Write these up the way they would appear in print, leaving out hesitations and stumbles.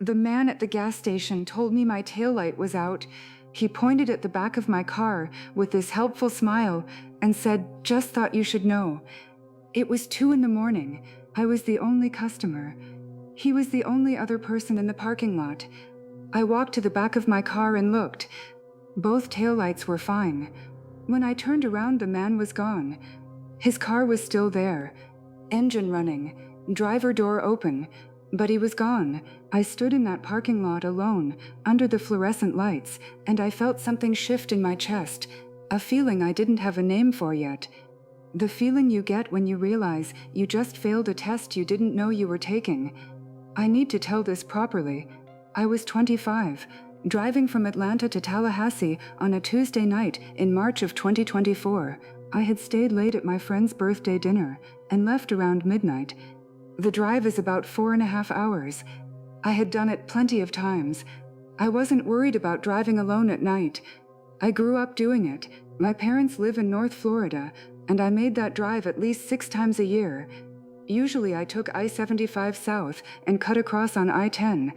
The man at the gas station told me my taillight was out. He pointed at the back of my car with this helpful smile and said, "Just thought you should know." It was 2 in the morning. I was the only customer. He was the only other person in the parking lot. I walked to the back of my car and looked. Both taillights were fine. When I turned around, the man was gone. His car was still there, engine running, driver door open, but he was gone. I stood in that parking lot alone, under the fluorescent lights, and I felt something shift in my chest, a feeling I didn't have a name for yet. The feeling you get when you realize you just failed a test you didn't know you were taking. I need to tell this properly. I was 25, driving from Atlanta to Tallahassee on a Tuesday night in March of 2024. I had stayed late at my friend's birthday dinner and left around midnight. The drive is about 4.5 hours. I had done it plenty of times. I wasn't worried about driving alone at night. I grew up doing it. My parents live in North Florida, and I made that drive at least 6 times a year. Usually I took I-75 south and cut across on I-10.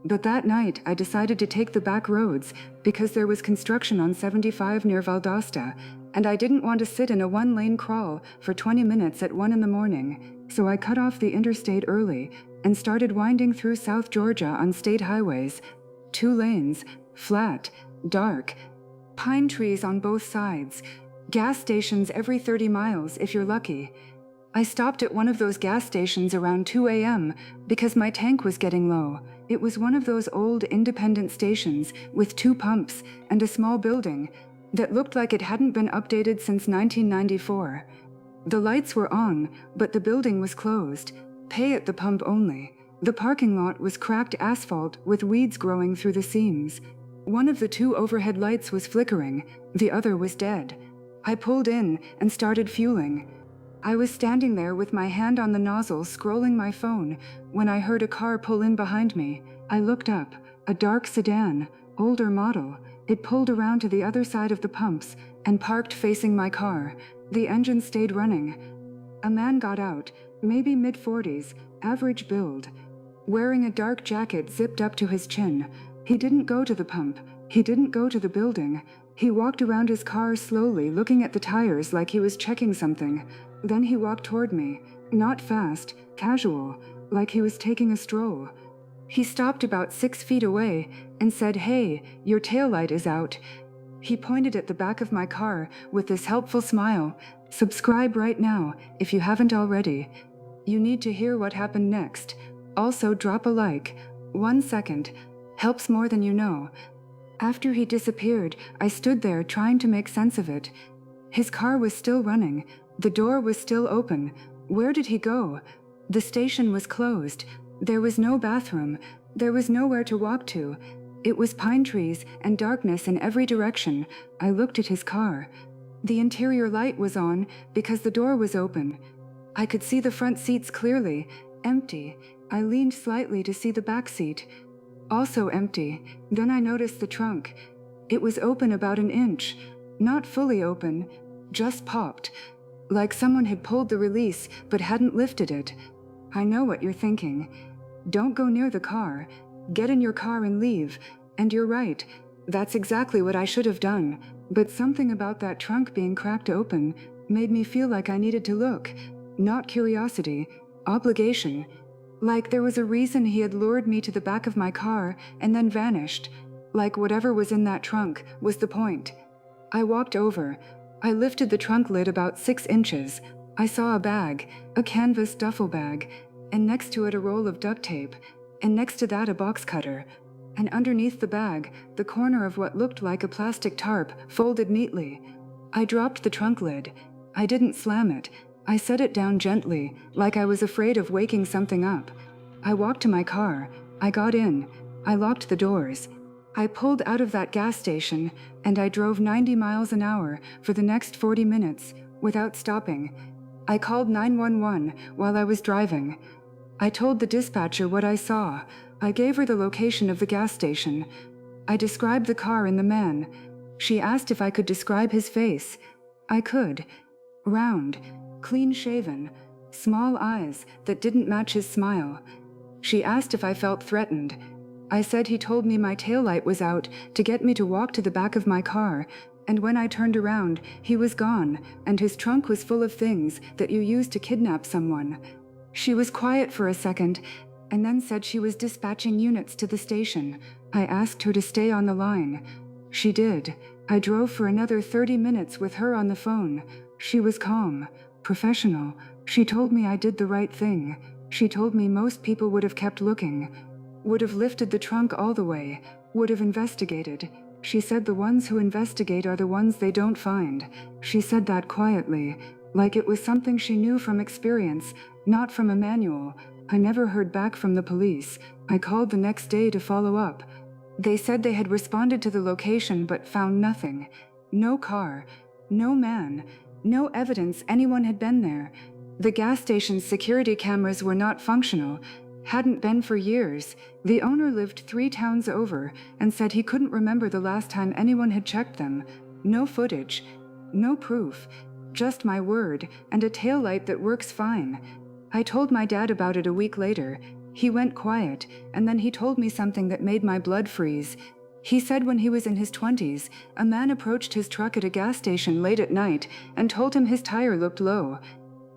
But that night I decided to take the back roads because there was construction on 75 near Valdosta, and I didn't want to sit in a 1-lane crawl for 20 minutes at 1 in the morning, so I cut off the interstate early and started winding through South Georgia on state highways. 2 lanes, flat, dark, pine trees on both sides, gas stations every 30 miles if you're lucky. I stopped at one of those gas stations around 2 a.m. because my tank was getting low. It was one of those old independent stations with 2 pumps and a small building that looked like it hadn't been updated since 1994. The lights were on, but the building was closed. Pay at the pump only. The parking lot was cracked asphalt with weeds growing through the seams. One of the 2 overhead lights was flickering, the other was dead. I pulled in and started fueling. I was standing there with my hand on the nozzle scrolling my phone when I heard a car pull in behind me. I looked up, a dark sedan, older model. It pulled around to the other side of the pumps and parked facing my car. The engine stayed running. A man got out, maybe mid-40s, average build, wearing a dark jacket zipped up to his chin. He didn't go to the pump. He didn't go to the building. He walked around his car slowly, looking at the tires like he was checking something. Then he walked toward me, not fast, casual, like he was taking a stroll. He stopped about 6 feet away and said, "Hey, your taillight is out." He pointed at the back of my car with this helpful smile. "Subscribe right now if you haven't already. You need to hear what happened next. Also drop a like. 1 second. Helps more than you know." After he disappeared, I stood there trying to make sense of it. His car was still running. The door was still open. Where did he go? The station was closed. There was no bathroom. There was nowhere to walk to. It was pine trees and darkness in every direction. I looked at his car. The interior light was on because the door was open. I could see the front seats clearly, empty. I leaned slightly to see the back seat. Also empty. Then I noticed the trunk. It was open about 1 inch. Not fully open, just popped. Like someone had pulled the release but hadn't lifted it. I know what you're thinking. Don't go near the car. Get in your car and leave. And you're right. That's exactly what I should have done. But something about that trunk being cracked open made me feel like I needed to look. Not curiosity, obligation. Like there was a reason he had lured me to the back of my car and then vanished. Like whatever was in that trunk was the point. I walked over. I lifted the trunk lid about 6 inches. I saw a bag, a canvas duffel bag, and next to it a roll of duct tape, and next to that a box cutter. And underneath the bag, the corner of what looked like a plastic tarp folded neatly. I dropped the trunk lid. I didn't slam it. I set it down gently, like I was afraid of waking something up. I walked to my car. I got in. I locked the doors. I pulled out of that gas station, and I drove 90 miles an hour for the next 40 minutes, without stopping. I called 911 while I was driving. I told the dispatcher what I saw. I gave her the location of the gas station. I described the car and the man. She asked if I could describe his face. I could. Round, clean-shaven, small eyes that didn't match his smile. She asked if I felt threatened. I said he told me my taillight was out to get me to walk to the back of my car, and when I turned around, he was gone, and his trunk was full of things that you use to kidnap someone. She was quiet for a second, and then said she was dispatching units to the station. I asked her to stay on the line. She did. I drove for another 30 minutes with her on the phone. She was calm, professional. She told me I did the right thing. She told me most people would have kept looking, would have lifted the trunk all the way, would have investigated. She said the ones who investigate are the ones they don't find. She said that quietly, like it was something she knew from experience, not from a manual. I never heard back from the police. I called the next day to follow up. They said they had responded to the location but found nothing. No car, no man, no evidence anyone had been there. The gas station's security cameras were not functional, hadn't been for years. The owner lived 3 towns over and said he couldn't remember the last time anyone had checked them. No footage, no proof, just my word and a taillight that works fine. I told my dad about it a week later. He went quiet, and then he told me something that made my blood freeze. He said when he was in his 20s, a man approached his truck at a gas station late at night and told him his tire looked low.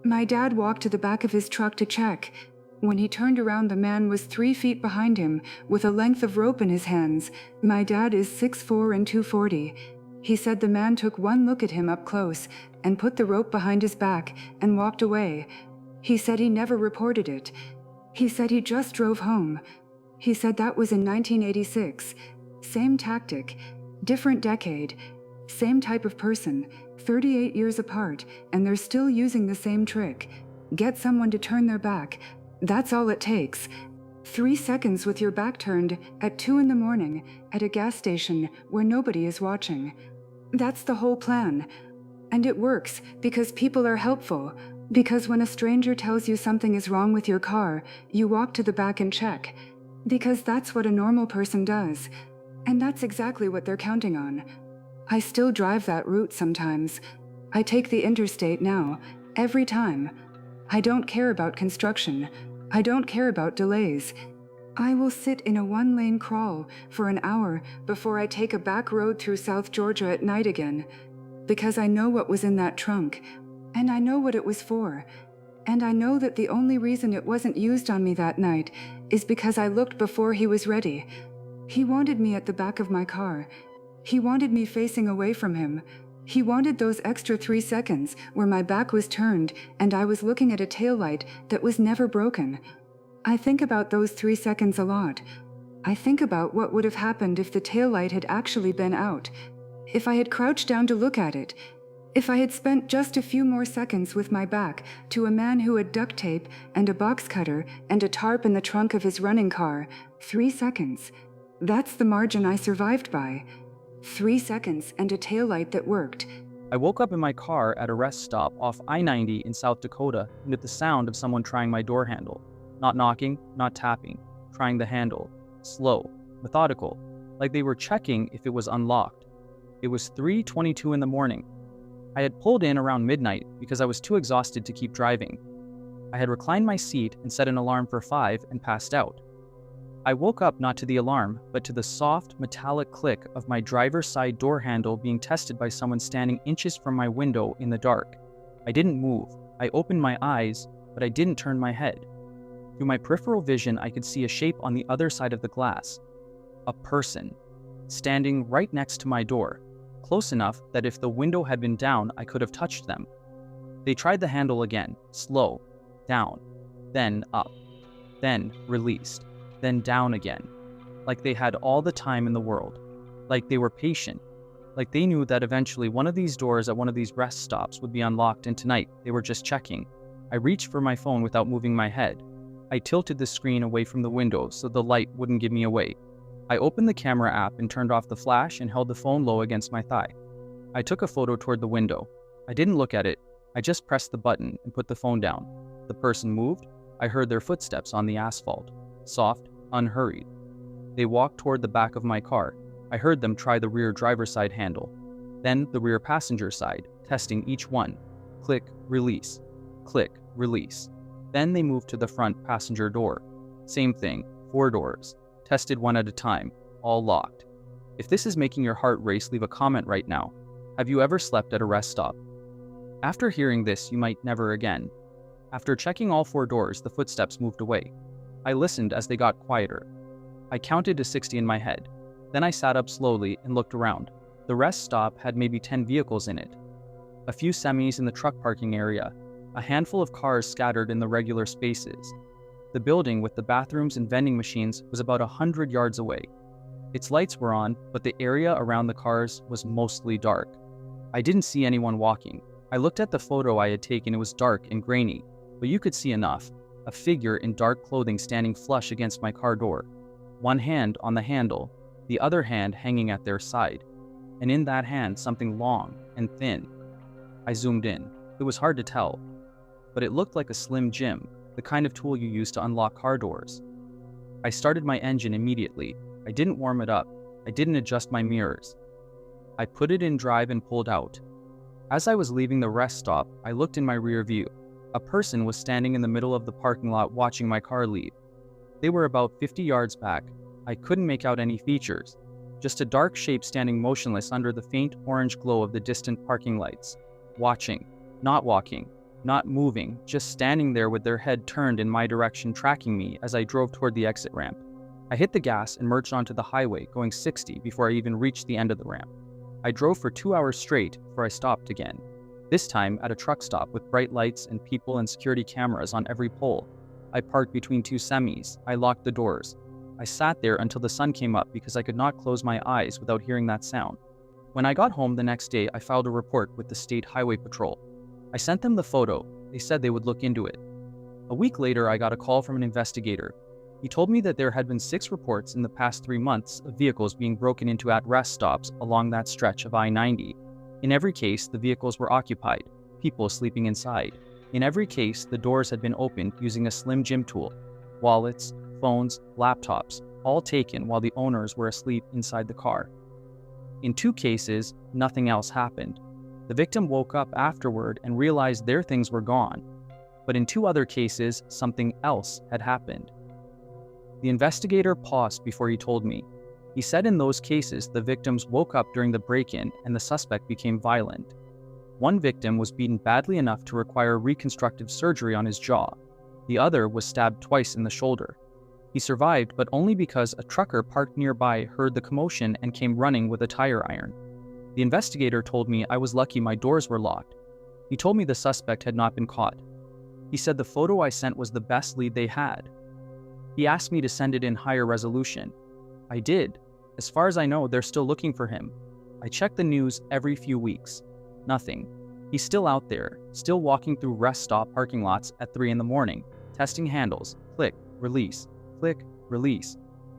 My dad walked to the back of his truck to check. When he turned around, the man was 3 feet behind him, with a length of rope in his hands. My dad is 6'4" and 240. He said the man took one look at him up close and put the rope behind his back and walked away. He said he never reported it. He said he just drove home. He said that was in 1986. Same tactic, different decade, same type of person, 38 years apart, and they're still using the same trick. Get someone to turn their back. That's all it takes. 3 seconds with your back turned at 2 in the morning at a gas station where nobody is watching. That's the whole plan. And it works because people are helpful. Because when a stranger tells you something is wrong with your car, you walk to the back and check. Because that's what a normal person does. And that's exactly what they're counting on. I still drive that route sometimes. I take the interstate now, every time. I don't care about construction. I don't care about delays. I will sit in a 1-lane crawl for an hour before I take a back road through South Georgia at night again. Because I know what was in that trunk, and I know what it was for. And I know that the only reason it wasn't used on me that night is because I looked before he was ready. He wanted me at the back of my car. He wanted me facing away from him. He wanted those extra 3 seconds where my back was turned and I was looking at a taillight that was never broken. I think about those 3 seconds a lot. I think about what would have happened if the taillight had actually been out. If I had crouched down to look at it. If I had spent just a few more seconds with my back to a man who had duct tape and a box cutter and a tarp in the trunk of his running car. 3 seconds. That's the margin I survived by. 3 seconds and a taillight that worked. I woke up in my car at a rest stop off I-90 in South Dakota with the sound of someone trying my door handle. Not knocking, not tapping, trying the handle. Slow, methodical, like they were checking if it was unlocked. It was 3:22 in the morning. I had pulled in around midnight because I was too exhausted to keep driving. I had reclined my seat and set an alarm for 5 and passed out. I woke up not to the alarm, but to the soft, metallic click of my driver's side door handle being tested by someone standing inches from my window in the dark. I didn't move. I opened my eyes, but I didn't turn my head. Through my peripheral vision, I could see a shape on the other side of the glass. A person, standing right next to my door, close enough that if the window had been down, I could have touched them. They tried the handle again, slow, down, then up, then released. Then down again, like they had all the time in the world, like they were patient, like they knew that eventually one of these doors at one of these rest stops would be unlocked and tonight they were just checking. I reached for my phone without moving my head. I tilted the screen away from the window so the light wouldn't give me away. I opened the camera app and turned off the flash and held the phone low against my thigh. I took a photo toward the window. I didn't look at it, I just pressed the button and put the phone down. The person moved. I heard their footsteps on the asphalt. Soft, unhurried. They walked toward the back of my car. I heard them try the rear driver's side handle, then the rear passenger side, testing each one. Click, release. Click, release. Then they moved to the front passenger door. Same thing, 4 doors. Tested one at a time, all locked. If this is making your heart race, leave a comment right now. Have you ever slept at a rest stop? After hearing this, you might never again. After checking all 4 doors, the footsteps moved away. I listened as they got quieter. I counted to 60 in my head. Then I sat up slowly and looked around. The rest stop had maybe 10 vehicles in it. A few semis in the truck parking area, a handful of cars scattered in the regular spaces. The building with the bathrooms and vending machines was about 100 yards away. Its lights were on, but the area around the cars was mostly dark. I didn't see anyone walking. I looked at the photo I had taken. It was dark and grainy, but you could see enough. A figure in dark clothing standing flush against my car door. One hand on the handle, the other hand hanging at their side. And in that hand, something long and thin. I zoomed in. It was hard to tell, but it looked like a slim Jim, the kind of tool you use to unlock car doors. I started my engine immediately. I didn't warm it up. I didn't adjust my mirrors. I put it in drive and pulled out. As I was leaving the rest stop, I looked in my rear view. A person was standing in the middle of the parking lot watching my car leave. They were about 50 yards back. I couldn't make out any features, just a dark shape standing motionless under the faint orange glow of the distant parking lights. Watching, not walking, not moving, just standing there with their head turned in my direction, tracking me as I drove toward the exit ramp. I hit the gas and merged onto the highway, going 60 before I even reached the end of the ramp. I drove for 2 hours straight before I stopped again, this time at a truck stop with bright lights and people and security cameras on every pole. I parked between 2 semis. I locked the doors. I sat there until the sun came up because I could not close my eyes without hearing that sound. When I got home the next day, I filed a report with the State Highway Patrol. I sent them the photo. They said they would look into it. A week later, I got a call from an investigator. He told me that there had been 6 reports in the past 3 months of vehicles being broken into at rest stops along that stretch of I-90. In every case, the vehicles were occupied, people sleeping inside. In every case, the doors had been opened using a slim Jim tool. Wallets, phones, laptops, all taken while the owners were asleep inside the car. In 2 cases, nothing else happened. The victim woke up afterward and realized their things were gone. But in 2 other cases, something else had happened. The investigator paused before he told me. He said in those cases, the victims woke up during the break-in and the suspect became violent. One victim was beaten badly enough to require reconstructive surgery on his jaw. The other was stabbed twice in the shoulder. He survived, but only because a trucker parked nearby heard the commotion and came running with a tire iron. The investigator told me I was lucky my doors were locked. He told me the suspect had not been caught. He said the photo I sent was the best lead they had. He asked me to send it in higher resolution. I did. As far as I know, they're still looking for him. I check the news every few weeks. Nothing. He's still out there, still walking through rest stop parking lots at 3 in the morning, testing handles, click, release,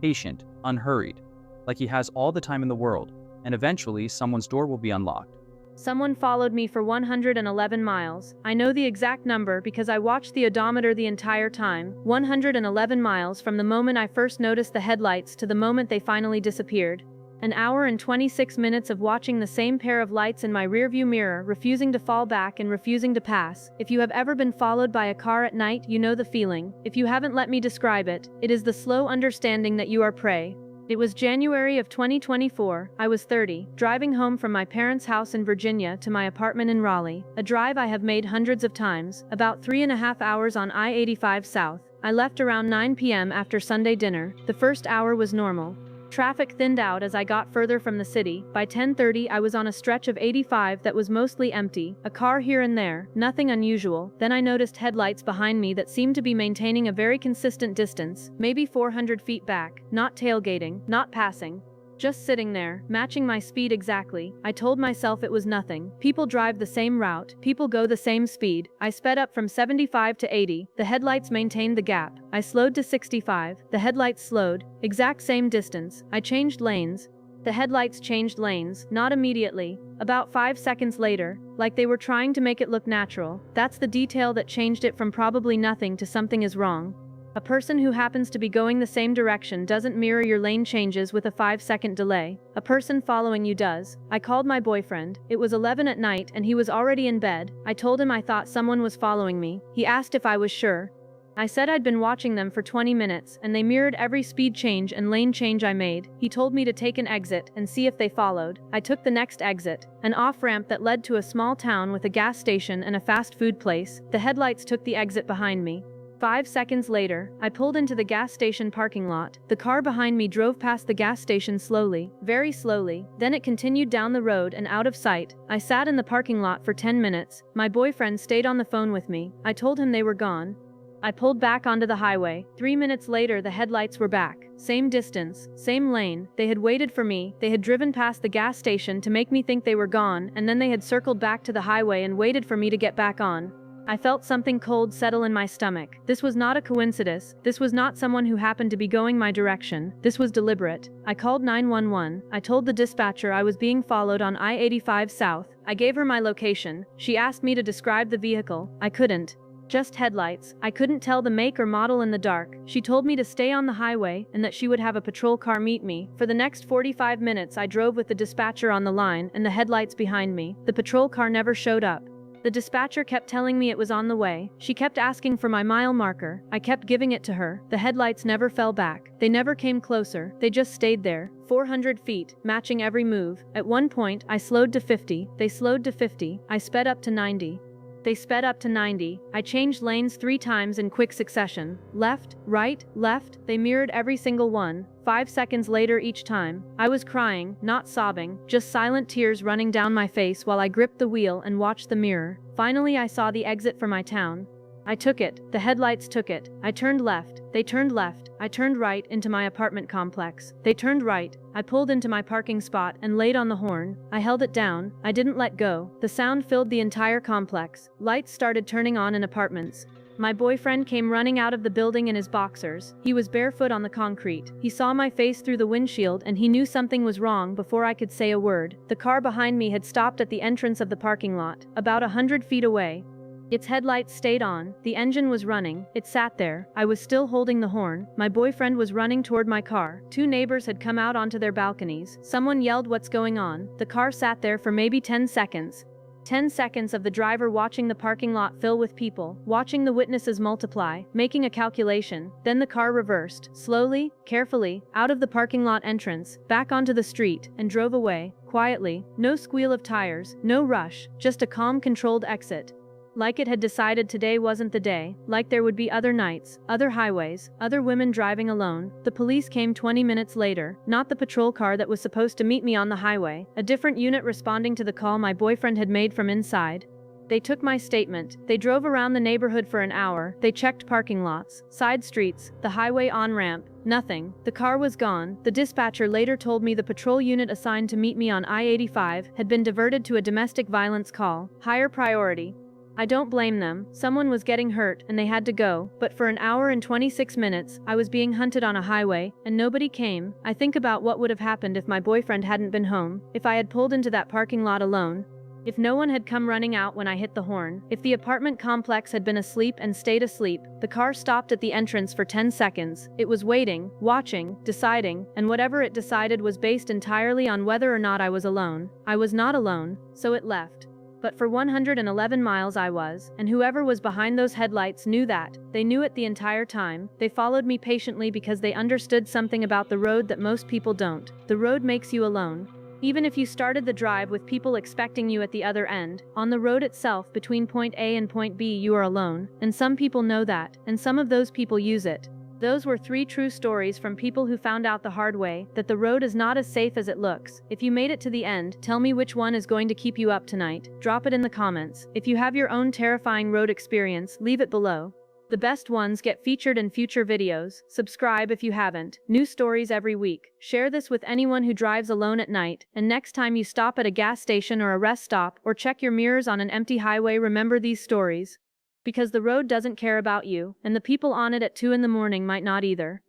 patient, unhurried, like he has all the time in the world, and eventually someone's door will be unlocked. Someone followed me for 111 miles. I know the exact number because I watched the odometer the entire time. 111 miles from the moment I first noticed the headlights to the moment they finally disappeared. An hour and 26 minutes of watching the same pair of lights in my rearview mirror, refusing to fall back and refusing to pass. If you have ever been followed by a car at night, you know the feeling. If you haven't, let me describe it. It is the slow understanding that you are prey. It was January of 2024. I was 30, driving home from my parents' house in Virginia to my apartment in Raleigh, a drive I have made hundreds of times, about 3.5 hours on I-85 South. I left around 9 p.m. after Sunday dinner. The first hour was normal. Traffic thinned out as I got further from the city. By 10:30 I was on a stretch of 85 that was mostly empty, a car here and there, nothing unusual. Then I noticed headlights behind me that seemed to be maintaining a very consistent distance, maybe 400 feet back, not tailgating, not passing. Just sitting there, matching my speed exactly. I told myself it was nothing. People drive the same route, people go the same speed. I sped up from 75 to 80, the headlights maintained the gap. I slowed to 65, the headlights slowed, exact same distance. I changed lanes. The headlights changed lanes, not immediately, about 5 seconds later, like they were trying to make it look natural. That's the detail that changed it from probably nothing to something is wrong. A person who happens to be going the same direction doesn't mirror your lane changes with a 5-second delay. A person following you does. I called my boyfriend. It was 11 at night and he was already in bed. I told him I thought someone was following me. He asked if I was sure. I said I'd been watching them for 20 minutes, and they mirrored every speed change and lane change I made. He told me to take an exit and see if they followed. I took the next exit, an off-ramp that led to a small town with a gas station and a fast food place. The headlights took the exit behind me. 5 seconds later, I pulled into the gas station parking lot. The car behind me drove past the gas station slowly, very slowly, then it continued down the road and out of sight. I sat in the parking lot for 10 minutes. My boyfriend stayed on the phone with me. I told him they were gone. I pulled back onto the highway. 3 minutes later, the headlights were back. Same distance, same lane. They had waited for me. They had driven past the gas station to make me think they were gone, and then they had circled back to the highway and waited for me to get back on. I felt something cold settle in my stomach. This was not a coincidence. This was not someone who happened to be going my direction. This was deliberate. I called 911. I told the dispatcher I was being followed on I-85 South. I gave her my location. She asked me to describe the vehicle. I couldn't. Just headlights. I couldn't tell the make or model in the dark. She told me to stay on the highway and that she would have a patrol car meet me. For the next 45 minutes I drove with the dispatcher on the line and the headlights behind me. The patrol car never showed up. The dispatcher kept telling me it was on the way. She kept asking for my mile marker. I kept giving it to her. The headlights never fell back. They never came closer. They just stayed there. 400 feet, matching every move. At one point, I slowed to 50. They slowed to 50. I sped up to 90. They sped up to 90. I changed lanes 3 times in quick succession. Left, right, left. They mirrored every single one. 5 seconds later each time. I was crying, not sobbing, just silent tears running down my face while I gripped the wheel and watched the mirror. Finally I saw the exit for my town. I took it. The headlights took it. I turned left. They turned left. I turned right into my apartment complex. They turned right. I pulled into my parking spot and laid on the horn. I held it down. I didn't let go. The sound filled the entire complex. Lights started turning on in apartments. My boyfriend came running out of the building in his boxers. He was barefoot on the concrete. He saw my face through the windshield and he knew something was wrong before I could say a word. The car behind me had stopped at the entrance of the parking lot, about 100 feet away. Its headlights stayed on, the engine was running, it sat there, I was still holding the horn, my boyfriend was running toward my car, 2 neighbors had come out onto their balconies, someone yelled what's going on, the car sat there for maybe 10 seconds. 10 seconds of the driver watching the parking lot fill with people, watching the witnesses multiply, making a calculation, then the car reversed, slowly, carefully, out of the parking lot entrance, back onto the street, and drove away, quietly, no squeal of tires, no rush, just a calm controlled exit. Like it had decided today wasn't the day, like there would be other nights, other highways, other women driving alone. The police came 20 minutes later, not the patrol car that was supposed to meet me on the highway, a different unit responding to the call my boyfriend had made from inside. They took my statement, they drove around the neighborhood for an hour, they checked parking lots, side streets, the highway on-ramp, nothing. The car was gone. The dispatcher later told me the patrol unit assigned to meet me on I-85 had been diverted to a domestic violence call, higher priority. I don't blame them, someone was getting hurt and they had to go, but for an hour and 26 minutes, I was being hunted on a highway, and nobody came. I think about what would have happened if my boyfriend hadn't been home, if I had pulled into that parking lot alone, if no one had come running out when I hit the horn, if the apartment complex had been asleep and stayed asleep. The car stopped at the entrance for 10 seconds, it was waiting, watching, deciding, and whatever it decided was based entirely on whether or not I was alone. I was not alone, so it left. But for 111 miles I was, and whoever was behind those headlights knew that. They knew it the entire time. They followed me patiently because they understood something about the road that most people don't. The road makes you alone. Even if you started the drive with people expecting you at the other end, on the road itself between point A and point B you are alone, and some people know that, and some of those people use it. Those were 3 true stories from people who found out the hard way that the road is not as safe as it looks. If you made it to the end, tell me which one is going to keep you up tonight. Drop it in the comments. If you have your own terrifying road experience, leave it below. The best ones get featured in future videos. Subscribe if you haven't. New stories every week. Share this with anyone who drives alone at night, and next time you stop at a gas station or a rest stop, or check your mirrors on an empty highway, remember these stories. Because the road doesn't care about you, and the people on it at 2 in the morning might not either.